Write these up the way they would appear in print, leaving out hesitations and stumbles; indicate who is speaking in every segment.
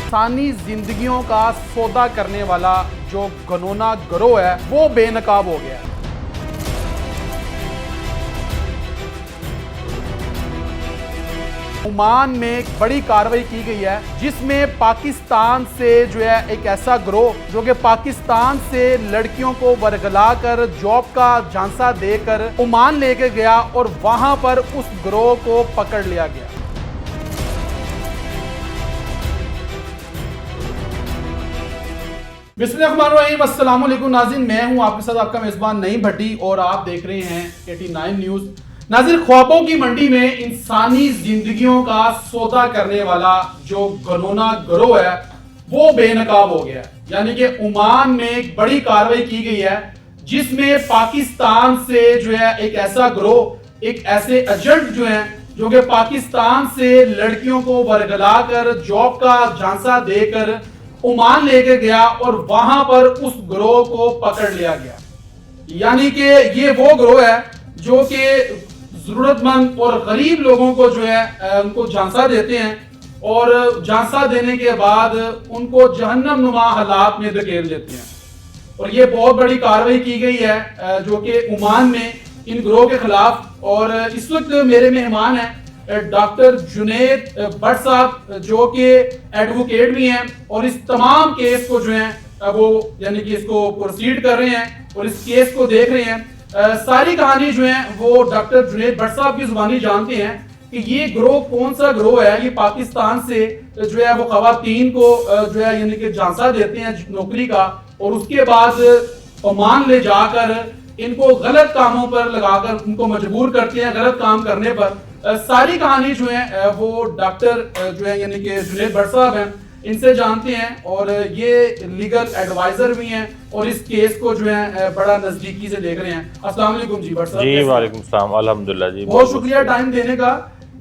Speaker 1: इंसानी जिंदगियों का सौदा करने वाला जो घनौना गिरोह है वो बेनकाब हो गया है। ओमान में एक बड़ी कार्रवाई की गई है जिसमें पाकिस्तान से जो है एक ऐसा गिरोह जो कि पाकिस्तान से लड़कियों को वर्गलाकर जॉब का झांसा देकर ओमान लेके गया और वहां पर उस गिरोह को पकड़ लिया गया। बिस्मिल्लाहिर्रहमानिर्रहीम, अस्सलाम वालेकुम नाज़रीन, मैं हूं आपके साथ आपका मेज़बान नईम भट्टी और आप देख रहे हैं 89 न्यूज़। नाज़रीन, ख्वाबों की मंडी में इंसानी जिंदगियों का सौदा करने वाला जो घनौना गिरोह है वो बेनकाब हो गया। यानी कि ओमान में एक बड़ी कार्रवाई की गई है जिसमें पाकिस्तान से जो है एक ऐसा गिरोह, एक ऐसे एजेंट जो है जो कि पाकिस्तान से लड़कियों को वर्गलाकर जॉब का झांसा देकर ओमान लेके गया और वहां पर उस गिरोह को पकड़ लिया गया। यानी कि ये वो गिरोह है जो कि जरूरतमंद और गरीब लोगों को जो है उनको झांसा देते हैं और झांसा देने के बाद उनको जहन्नम नुमा हालात में धकेल देते हैं। और ये बहुत बड़ी कार्रवाई की गई है जो कि ओमान में इन गिरोह के खिलाफ। और इस वक्त मेरे मेहमान हैं डॉक्टर जुनैद भट्ट साहब जो कि एडवोकेट भी हैं और इस तमाम केस को जो है वो यानी कि इसको प्रोसीड कर रहे हैं और इस केस को देख रहे हैं। सारी कहानी जो है वो डॉक्टर जुनैद भट्ट साहब की जुबानी जानते हैं कि ये गिरोह कौन सा गिरोह है। ये पाकिस्तान से जो है वो खवातीन को जो है यानी कि झांसा देते हैं नौकरी का और उसके बाद ओमान ले जाकर इनको गलत कामों पर लगाकर उनको मजबूर करते हैं गलत काम करने पर। सारी कहानी जो है वो डॉक्टर जो है यानी कि जुनैद भट्ट साहब हैं, इनसे जानते हैं और ये लीगल एडवाइजर भी हैं और इस केस को जो है बड़ा नजदीकी से देख रहे हैं। अस्सलाम वालेकुम जी भट्ट साहब।
Speaker 2: जी वालेकुम सलाम, अल्हम्दुलिल्लाह जी,
Speaker 1: बहुत शुक्रिया टाइम देने का।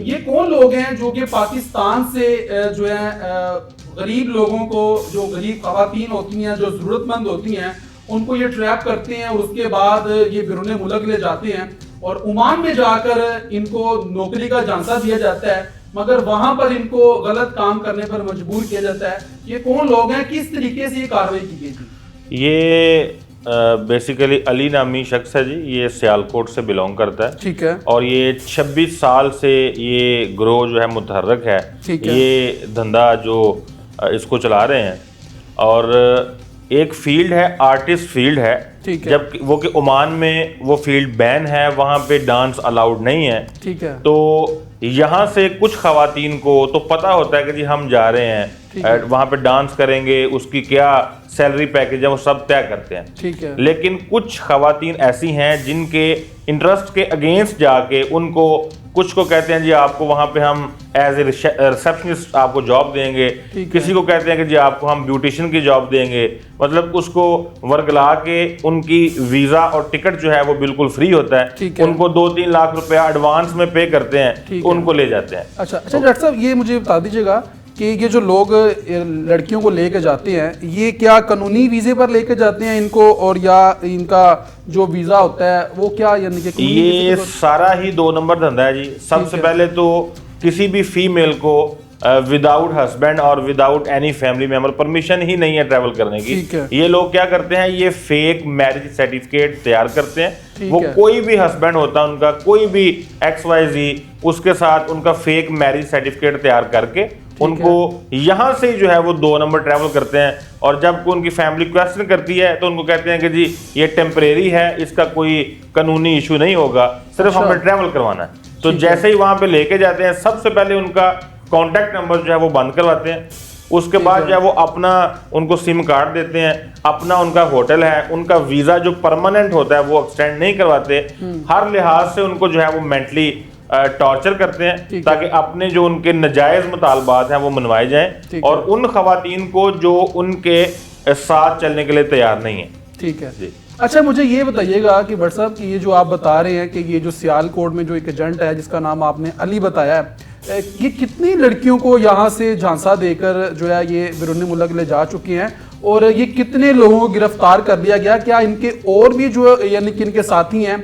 Speaker 1: ये कौन लोग हैं जो कि पाकिस्तान से जो है गरीब लोगों को, जो गरीब खवातीन होती हैं जो जरूरतमंद होती हैं, उनको ये ट्रैप करते हैं और उसके बाद ये बिरूने मुल्क ले जाते हैं और ओमान में जाकर इनको नौकरी का झांसा दिया जाता है मगर वहां पर इनको गलत काम करने पर मजबूर किया जाता है। ये कौन लोग हैं, किस तरीके से ये कार्रवाई की गई थी?
Speaker 2: ये बेसिकली अली नामी शख्स है जी, ये सियालकोट से बिलोंग करता है।
Speaker 1: ठीक है।
Speaker 2: और ये 26 साल से ये गिरोह जो है मुतहर्रक है, ये धंधा जो इसको चला रहे हैं। और एक फील्ड है, आर्टिस्ट फील्ड है, जब वो कि ओमान में वो फील्ड बैन है, वहाँ पे डांस अलाउड नहीं है।
Speaker 1: ठीक है।
Speaker 2: तो यहाँ से कुछ खवातीन को तो पता होता है कि जी हम जा रहे हैं वहाँ पे डांस करेंगे, उसकी क्या सैलरी पैकेज है वो सब तय करते हैं।
Speaker 1: ठीक है।
Speaker 2: लेकिन कुछ खवातीन ऐसी हैं जिनके इंटरेस्ट के अगेंस्ट जाके उनको कुछ को कहते हैं जी आपको वहाँ पे हम एज ए रिसेप्शनिस्ट आपको जॉब देंगे, किसी को कहते हैं कि जी आपको हम ब्यूटिशियन की जॉब देंगे। मतलब उसको वर्गला के उनकी वीज़ा और टिकट जो है वो बिल्कुल फ्री होता है, उनको 2-3 लाख रुपया एडवांस में पे करते हैं, उनको ले जाते हैं।
Speaker 1: अच्छा डॉक्टर साहब, ये मुझे बता दीजिएगा कि ये जो लोग लड़कियों को लेके जाते हैं ये क्या कानूनी वीज़े पर लेके जाते हैं इनको, और या इनका जो वीज़ा होता है वो क्या यानी कि
Speaker 2: ये सारा ही 2 नंबर धंधा है जी। सबसे पहले तो किसी भी फीमेल को विदाउट हस्बैंड और without any family member permission ही नहीं है ट्रैवल करने की। ये लोग क्या करते हैं, ये फेक मैरिज सर्टिफिकेट तैयार करते हैं। वो कोई भी हस्बैंड होता है उनका, कोई भी XYZ, उसके साथ उनका फेक मैरिज सर्टिफिकेट तैयार करके उनको यहाँ से जो है वो 2 नंबर ट्रैवल करते हैं। और जब उनकी फैमिली क्वेश्चन करती है तो उनको कहते हैं कि जी ये टेम्परेरी है, इसका कोई कानूनी इशू नहीं होगा, सिर्फ हमें ट्रैवल करवाना है। तो जैसे ही वहां पे लेके जाते हैं सबसे पहले उनका कॉन्टैक्ट नंबर जो है वो बंद करवाते हैं। उसके बाद जो है वो अपना उनको सिम कार्ड देते हैं, अपना उनका होटल है, उनका वीजा जो परमानेंट होता है वो एक्सटेंड नहीं करवाते। हर लिहाज से उनको जो है वो मेंटली टॉर्चर करते हैं ताकि अपने जो उनके नजायज मुतालबात हैं वो मनवाए जाएं और उन खवातीन को जो उनके साथ चलने के लिए तैयार नहीं है।
Speaker 1: ठीक है जी। अच्छा मुझे ये बताइएगा कि भट्ट साहब कि ये जो आप बता रहे हैं कि ये जो सियालकोट में जो एक एजेंट है जिसका नाम आपने अली बताया है, ये कितनी लड़कियों को यहाँ से झांसा देकर जो है ये बिरूनी मुल्क ले जा चुके हैं और ये कितने लोगों को गिरफ्तार कर लिया गया? क्या इनके और भी जो यानी कि इनके साथी हैं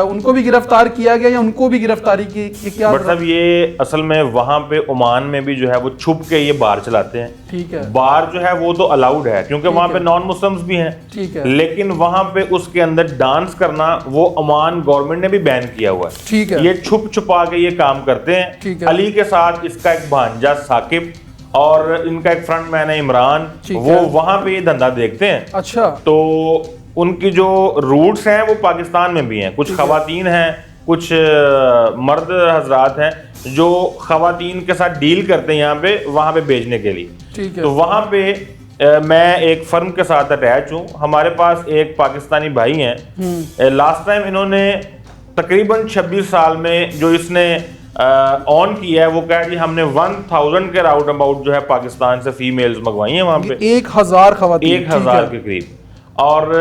Speaker 1: उनको भी गिरफ्तार किया गया या उनको भी गिरफ्तारी की क्या?
Speaker 2: मतलब ये असल में वहां पे ओमान में भी जो है वो छुप के ये बार चलाते हैं।
Speaker 1: ठीक है।
Speaker 2: बार जो है वो तो अलाउड है क्योंकि वहां पे नॉन मुस्लिम्स भी हैं।
Speaker 1: ठीक है।
Speaker 2: लेकिन वहां पे उसके अंदर डांस करना वो ओमान गवर्नमेंट ने भी बैन किया हुआ है।
Speaker 1: ठीक है।
Speaker 2: ये छुप छुपा के ये काम करते हैं।
Speaker 1: ठीक है।
Speaker 2: अली के साथ इसका एक भांजा साकिब और इनका एक फ्रंट मैन है इमरान, वो वहां पे ये धंधा देखते हैं।
Speaker 1: अच्छा।
Speaker 2: तो उनकी जो रूट्स हैं वो पाकिस्तान में भी हैं। कुछ खवातीन हैं, कुछ मर्द हजरात हैं जो खवातीन के साथ डील करते हैं यहाँ पे वहां पे भेजने के लिए।
Speaker 1: ठीक है।
Speaker 2: तो वहां पे मैं एक फर्म के साथ अटैच हूँ। हमारे पास एक पाकिस्तानी भाई हैं। लास्ट टाइम इन्होंने तकरीबन 26 साल में जो इसने ऑन किया है वो कहा जी हमने 1000 के राउंड अबाउट जो है पाकिस्तान से फीमेल्स मंगवाई हैं वहां पे
Speaker 1: 1000 खवातीन
Speaker 2: 1000 के करीब। और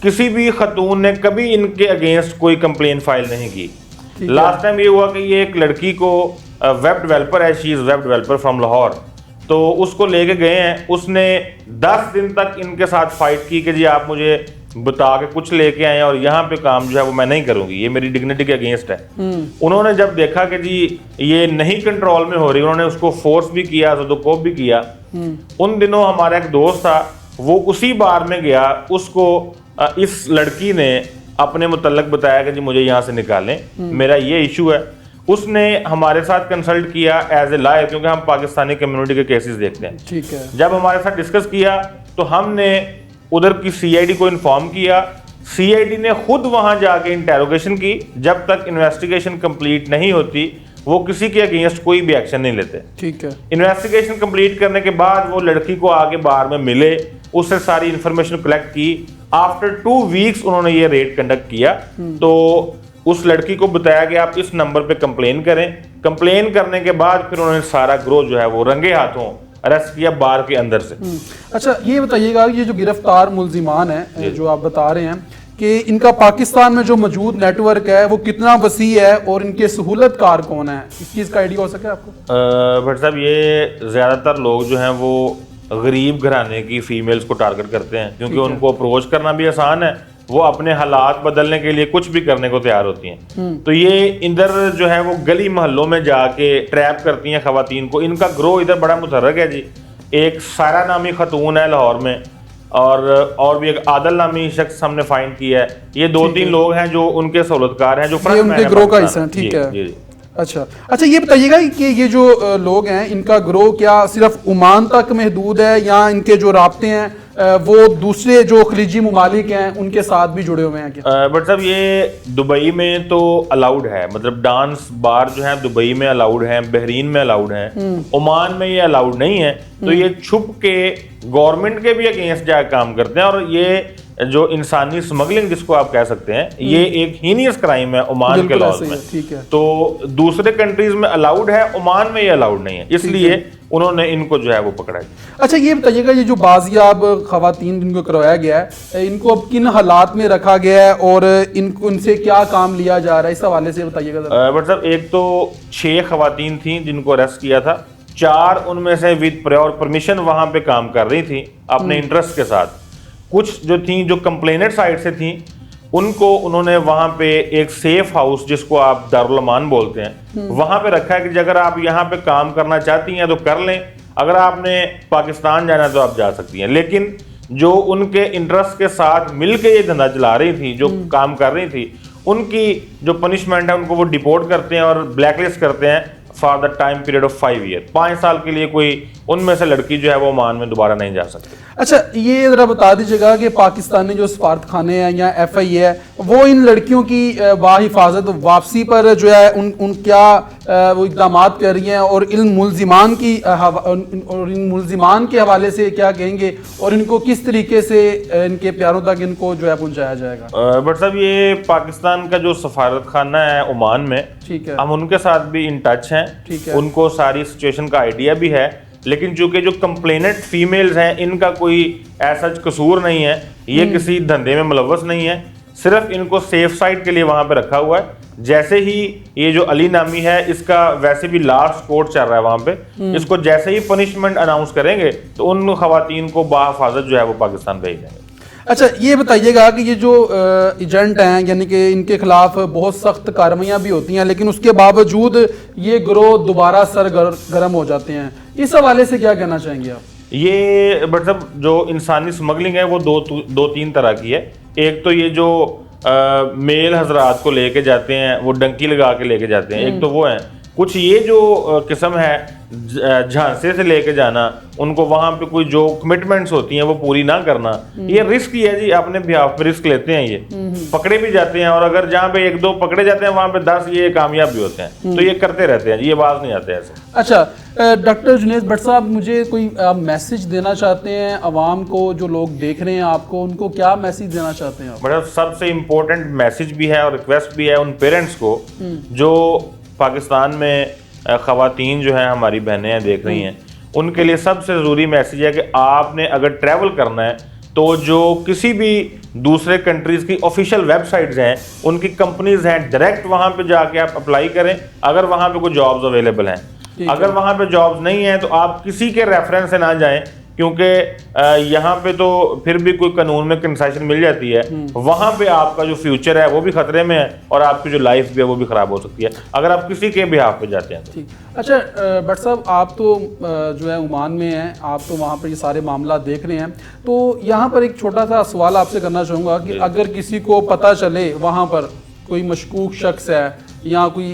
Speaker 2: किसी भी खतून ने कभी इनके अगेंस्ट कोई कंप्लेन फाइल नहीं की। लास्ट टाइम ये हुआ कि ये एक लड़की को वेब डेवलपर है, she is web developer from Lahore, तो उसको लेके गए हैं। उसने 10 दिन तक इनके साथ फाइट की कि जी आप मुझे बता के कुछ लेके आए और यहाँ पे काम जो है वो मैं नहीं करूंगी, ये मेरी डिग्निटी के अगेंस्ट है। उन्होंने जब देखा कि जी ये नहीं कंट्रोल में हो रही, उन्होंने उसको फोर्स भी किया, ज़दोकोब भी किया। उन दिनों हमारा एक दोस्त था, वो उसी बार में गया, उसको इस लड़की ने अपने मुतल्लक बताया कि जी मुझे यहाँ से निकालें, मेरा ये इशू है। उसने हमारे साथ कंसल्ट किया एज ए लॉयर, क्योंकि हम पाकिस्तानी कम्युनिटी के केसेस देखते हैं।
Speaker 1: ठीक है।
Speaker 2: जब हमारे साथ डिस्कस किया तो हमने उधर की सीआईडी को इन्फॉर्म किया। सीआईडी ने खुद वहां जाके इंटेरोगेशन की। जब तक इन्वेस्टिगेशन कंप्लीट नहीं होती वो किसी के अगेंस्ट कोई भी एक्शन नहीं लेते।
Speaker 1: ठीक है।
Speaker 2: इन्वेस्टिगेशन कंप्लीट करने के बाद वो लड़की को आगे बार में मिले, उससे सारी इंफॉर्मेशन कलेक्ट की। आफ्टर 2 वीक्स उन्होंने ये रेड कंडक्ट किया। तो उस लड़की को बताया कि आप इस नंबर पे कंप्लेन करें। कंप्लेन करने के बाद फिर उन्होंने सारा ग्रोह जो है वो रंगे हाथों अरेस्ट किया बार के अंदर से।
Speaker 1: अच्छा, ये बताइएगा ये जो गिरफ्तार मुल्जिमान है जो आप बता रहे हैं कि इनका पाकिस्तान में जो मौजूद नेटवर्क है वो कितना वसी है और इनके सहूलतकार कौन है, इस चीज़ का आइडिया हो सके आपको?
Speaker 2: भट्ट साहब, ये ज़्यादातर लोग जो हैं वो गरीब घराने की फीमेल्स को टारगेट करते हैं क्योंकि उनको अप्रोच करना भी आसान है, वो अपने हालात बदलने के लिए कुछ भी करने को तैयार होती हैं। तो ये इधर जो है वो गली मोहल्लों में जाके ट्रैप करती हैं खवातीन को। इनका ग्रोह इधर बड़ा मुतहर्रक है जी। एक सारा नामी खतून है लाहौर में और भी एक आदल नामी शख्स हमने फाइंड किया है। ये 2-3 लोग हैं जो उनके सहूलतकार हैं, जो फ्रंट मैन
Speaker 1: ग्रोह का हिस्सा है। ठीक है। अच्छा, ये बताइएगा कि ये जो लोग हैं इनका ग्रोह क्या सिर्फ ओमान तक महदूद है या इनके जो राब्ते हैं वो दूसरे जो खलीजी मुमालिक हैं उनके साथ भी जुड़े हुए हैं क्या?
Speaker 2: बट साहब, ये दुबई में तो अलाउड है, मतलब डांस बार जो है दुबई में अलाउड है, बहरीन में अलाउड है, ओमान में ये अलाउड नहीं है। तो ये छुप के गवर्नमेंट के भी अगेंस्ट जाकर काम करते हैं। और ये जो इंसानी स्मगलिंग जिसको आप कह सकते हैं, ये एक हीनियस क्राइम है ओमान के लॉज में।
Speaker 1: ठीक है।
Speaker 2: तो दूसरे कंट्रीज में अलाउड है, ओमान में ये अलाउड नहीं है, इसलिए उन्होंने इनको जो है वो पकड़ा है।
Speaker 1: अच्छा, ये बताइएगा ये जो बाजियाब खवातीन जिनको करवाया गया है इनको अब किन हालात में रखा गया है और इनसे क्या काम लिया जा रहा है, इस हवाले से बताइएगा।
Speaker 2: बट साहब, एक तो 6 खवातीन थी जिनको अरेस्ट किया था। 4 उनमें से विद प्रायर परमिशन वहां पे काम कर रही थी अपने इंटरेस्ट के साथ। कुछ जो थी जो कंप्लेनेंट साइड से थी उनको उन्होंने वहां पे एक सेफ हाउस जिसको आप दारुल अमान बोलते हैं वहां पे रखा है कि अगर आप यहाँ पे काम करना चाहती हैं तो कर लें, अगर आपने पाकिस्तान जाना है तो आप जा सकती हैं। लेकिन जो उनके इंटरेस्ट के साथ मिलके ये धंधा चला रही थी, जो काम कर रही थी, उनकी जो पनिशमेंट है उनको वो डिपोर्ट करते हैं और ब्लैकलिस्ट करते हैं for the time period of 5 year. 5 साल के लिए कोई उनमें से लड़की जो है वो ओमान में दोबारा नहीं जा सकती।
Speaker 1: अच्छा, ये जरा बता दीजिएगा कि पाकिस्तानी जो सफारत खाने हैं या FI है वो इन लड़कियों की बाहिफाजत वापसी पर जो है उन क्या वो इक़दामात कर रही हैं और इन मुल्जिमान के हवाले से क्या कहेंगे और इनको किस तरीके से इनके प्यारों तक इनको जो है पहुँचाया जाएगा?
Speaker 2: बट साहब, ये पाकिस्तान का जो सफारत खाना है ओमान में,
Speaker 1: ठीक है,
Speaker 2: हम उनके साथ भी इन टच हैं।
Speaker 1: ठीक है।
Speaker 2: उनको सारी सिचुएशन का आइडिया भी है। लेकिन चूंकि जो कंप्लेनेंट फीमेल्स हैं इनका कोई ऐसा कसूर नहीं है, ये किसी धंधे में मुलव्वस नहीं है, सिर्फ इनको सेफ साइड के लिए वहां पे रखा हुआ है। जैसे ही ये जो अली नामी है, इसका वैसे भी लास्ट कोर्ट चल रहा है वहां पे, इसको जैसे ही पनिशमेंट अनाउंस करेंगे तो उन खवातीन को बाहिफाजत जो है वो पाकिस्तान भेज देंगे।
Speaker 1: अच्छा, ये बताइएगा कि ये जो एजेंट हैं, यानी कि इनके खिलाफ बहुत सख्त कार्रवाइयाँ भी होती हैं, लेकिन उसके बावजूद ये गिरोह दोबारा सरगर्म हो जाते हैं, इस हवाले से क्या कहना चाहेंगे आप?
Speaker 2: ये मतलब जो इंसानी स्मगलिंग है वो दो तीन तरह की है। एक तो ये जो मेल हजरात को लेके जाते हैं, वो डंकी लगा के लेके जाते हैं, एक तो वो है। कुछ ये जो किस्म है झांसे से लेके जाना, उनको वहां पे कोई जो कमिटमेंट्स होती हैं वो पूरी ना करना, ये रिस्क ही है जी, अपने बिहाफ पे रिस्क लेते हैं। ये पकड़े भी जाते हैं, और अगर जहाँ पे 1-2 पकड़े जाते हैं वहां पे 10 ये कामयाब भी होते हैं, तो ये करते रहते हैं, ये बात नहीं आते ऐसे।
Speaker 1: अच्छा, डॉक्टर जुनैद भट्ट साहब, मुझे कोई आप मैसेज देना चाहते हैं अवाम को, जो लोग देख रहे हैं आपको, उनको क्या मैसेज देना चाहते हैं आप?
Speaker 2: मतलब सबसे इम्पोर्टेंट मैसेज भी है और रिक्वेस्ट भी है उन पेरेंट्स को जो पाकिस्तान में खवातीन जो है हमारी बहनें हैं देख रही हैं, उनके लिए सबसे ज़रूरी मैसेज है कि आपने अगर ट्रैवल करना है तो जो किसी भी दूसरे कंट्रीज़ की ऑफिशियल वेबसाइट्स हैं, उनकी कंपनीज हैं, डायरेक्ट वहाँ पे जाके आप अप्लाई करें अगर वहाँ पे कोई जॉब्स अवेलेबल हैं। अगर वहाँ पे जॉब्स नहीं हैं तो आप किसी के रेफरेंस से ना जाएं, क्योंकि यहाँ पे तो फिर भी कोई कानून में कंसेशन मिल जाती है, वहाँ पे आपका जो फ्यूचर है वो भी खतरे में है और आपकी जो लाइफ भी है वो भी ख़राब हो सकती है अगर आप किसी के बिहाफ पे जाते हैं तो।
Speaker 1: ठीक। अच्छा भट्ट साहब, आप तो जो है ओमान में हैं, आप तो वहाँ पर ये सारे मामला देख रहे हैं, तो यहाँ पर एक छोटा सा सवाल आपसे करना चाहूँगा कि अगर किसी को पता चले वहाँ पर कोई मशकूक शख्स है या कोई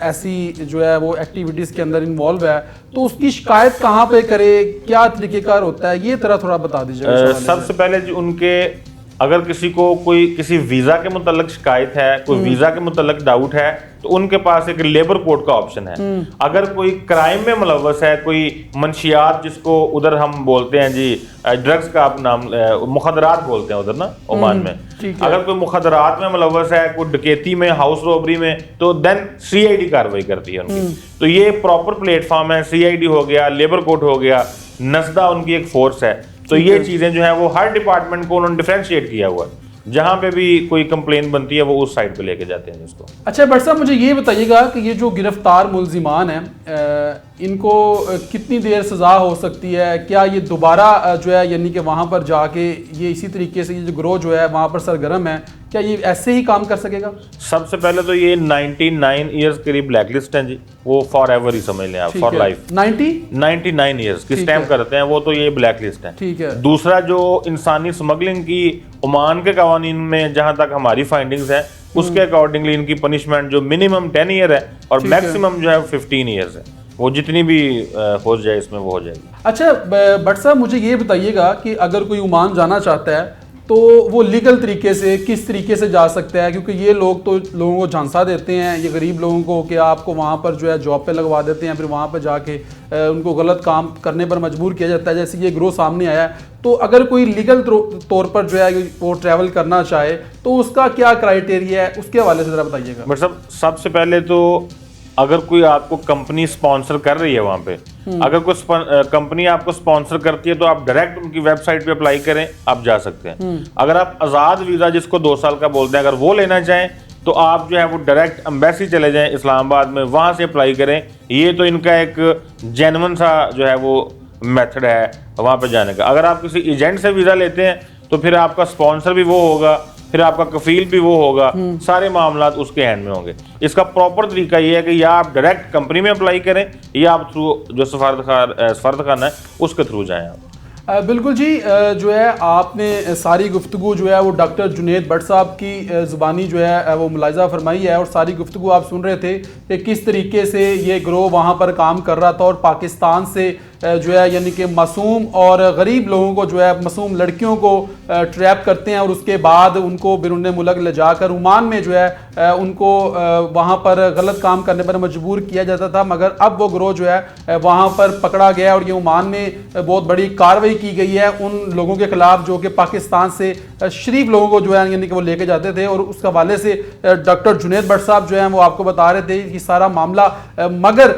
Speaker 1: ऐसी जो है वो एक्टिविटीज़ के अंदर इन्वॉल्व है, तो उसकी शिकायत कहाँ पे करे, क्या तरीक़ेकार होता है, ये तरह थोड़ा बता दीजिए।
Speaker 2: सबसे पहले जी उनके अगर किसी को कोई किसी वीज़ा के मुतल्लिक शिकायत है, कोई वीज़ा के मुतल्लिक डाउट है, तो उनके पास एक लेबर कोड का ऑप्शन है। अगर कोई क्राइम में मुलव्वस है, कोई मंशियात जिसको उधर हम बोलते हैं जी, ड्रग्स का आप नाम मुखदरात बोलते हैं उधर ना ओमान में, अगर कोई मुखदरात में मुलव्वस है, कोई डकैती में, हाउस रॉबरी में, तो देन CID कार्रवाई करती है उनकी। तो ये प्रॉपर प्लेटफॉर्म है, CID हो गया, लेबर कोड हो गया, नस्दा उनकी एक फोर्स है। तो ये चीजें जो है वो हर डिपार्टमेंट को उन्होंने डिफरेंशिएट किया हुआ है, जहां पे भी कोई कंप्लेन बनती है वो उस साइड पे लेके जाते हैं इसको।
Speaker 1: अच्छा भट्ट साहब, मुझे ये बताइएगा कि ये जो गिरफ्तार मुल्जिमान हैं, इनको कितनी देर सज़ा हो सकती है? क्या ये दोबारा जो है यानी कि वहाँ पर जाके ये इसी तरीके से ये जो गिरोह जो है वहाँ पर सरगर्म है, क्या ये ऐसे ही काम कर सकेगा?
Speaker 2: सबसे पहले तो ये 99 ईयर्स करीब ब्लैक लिस्ट है जी, वो फॉर एवर ही समझ लें आप, फॉर लाइफ। 99 ईयर्स किस टाइम करते हैं वो, तो ये ब्लैक लिस्ट है।
Speaker 1: ठीक है।
Speaker 2: दूसरा, जो इंसानी स्मगलिंग की ओमान के कवानीन में जहां तक हमारी फाइंडिंग्स है, उसके अकॉर्डिंगली इनकी पनिशमेंट जो मिनिमम 10 ईयर है और मैक्सिमम जो है 15 ईयर्स है, वो जितनी भी हो जाए इसमें वो हो जाएगी।
Speaker 1: अच्छा भट्ट साहब, मुझे ये बताइएगा कि अगर कोई ओमान जाना चाहता है तो वो लीगल तरीके से किस तरीके से जा सकता है? क्योंकि ये लोग तो लोगों को झांसा देते हैं, ये गरीब लोगों को, कि आपको वहाँ पर जो है जॉब पे लगवा देते हैं, फिर वहाँ पर जाके उनको गलत काम करने पर मजबूर किया जाता है, जैसे ये गिरोह सामने आया है। तो अगर कोई लीगल तौर पर जो है वो ट्रैवल करना चाहे तो उसका क्या क्राइटेरिया है, उसके हवाले से ज़रा बताइएगा।
Speaker 2: मतलब सबसे पहले तो अगर कोई आपको कंपनी स्पॉन्सर कर रही है वहां पे, अगर कोई कंपनी आपको स्पॉन्सर करती है तो आप डायरेक्ट उनकी वेबसाइट पे अप्लाई करें, आप जा सकते हैं। अगर आप आज़ाद वीज़ा जिसको 2 साल का बोलते हैं, अगर वो लेना चाहें तो आप जो है वो डायरेक्ट एम्बेसी चले जाएं इस्लामाबाद में, वहां से अप्लाई करें। ये तो इनका एक जेन्युइन सा जो है वो मेथड है वहां पे जाने का। अगर आप किसी एजेंट से वीज़ा लेते हैं तो फिर आपका स्पॉन्सर भी वो होगा, फिर आपका कफील भी वो होगा, सारे मामला उसके हैंड में होंगे। इसका प्रॉपर तरीका ये है कि या आप डायरेक्ट कंपनी में अप्लाई करें या आप थ्रू जो सफारतखाना है उसके थ्रू जाएं आप।
Speaker 1: बिल्कुल जी, जो है आपने सारी गुफ्तगू जो है वो डॉक्टर जुनैद भट्ट साहब की ज़ुबानी जो है वो मुलाहिज़ा फरमाई है, और सारी गुफ्तगू आप सुन रहे थे कि किस तरीके से ये गिरोह वहाँ पर काम कर रहा था और पाकिस्तान से जो है यानी कि मासूम और गरीब लोगों को जो है मासूम लड़कियों को ट्रैप करते हैं और उसके बाद उनको बिरूने मुल्क ले जाकर ओमान में जो है उनको वहाँ पर गलत काम करने पर मजबूर किया जाता था। मगर अब वो गिरोह जो है वहाँ पर पकड़ा गया और ये ओमान में बहुत बड़ी कार्रवाई की गई है उन लोगों के खिलाफ जो कि पाकिस्तान से शरीफ लोगों को जो है यानी कि वो लेके जाते थे। और उस हवाले से डॉक्टर जुनैद भट्ट साहब जो हैं वो आपको बता रहे थे कि सारा मामला, मगर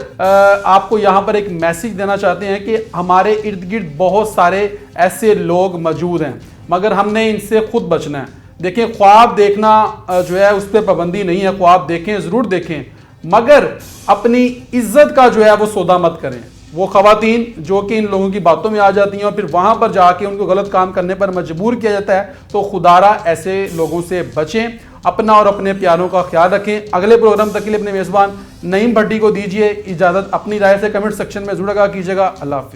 Speaker 1: आपको यहाँ पर एक मैसेज देना चाहते हैं कि हमारे इर्द गिर्द बहुत सारे ऐसे लोग मौजूद हैं, मगर हमने इनसे खुद बचना है। देखिए ख्वाब देखना जो है उस पर पाबंदी नहीं है, ख्वाब देखें, ज़रूर देखें, मगर अपनी इज्जत का जो है वो सौदा मत करें। वो खवातीन जो कि इन लोगों की बातों में आ जाती हैं और फिर वहां पर जाके उनको गलत काम करने पर मजबूर किया जाता है, तो खुदारा ऐसे लोगों से बचें, अपना और अपने प्यारों का ख्याल रखें। अगले प्रोग्राम तक के लिए अपने मेज़बान नईम भट्टी को दीजिए इजाज़त। अपनी राय से कमेंट सेक्शन में जरूर आगाह कीजिएगा। अल्लाह हाफिज़।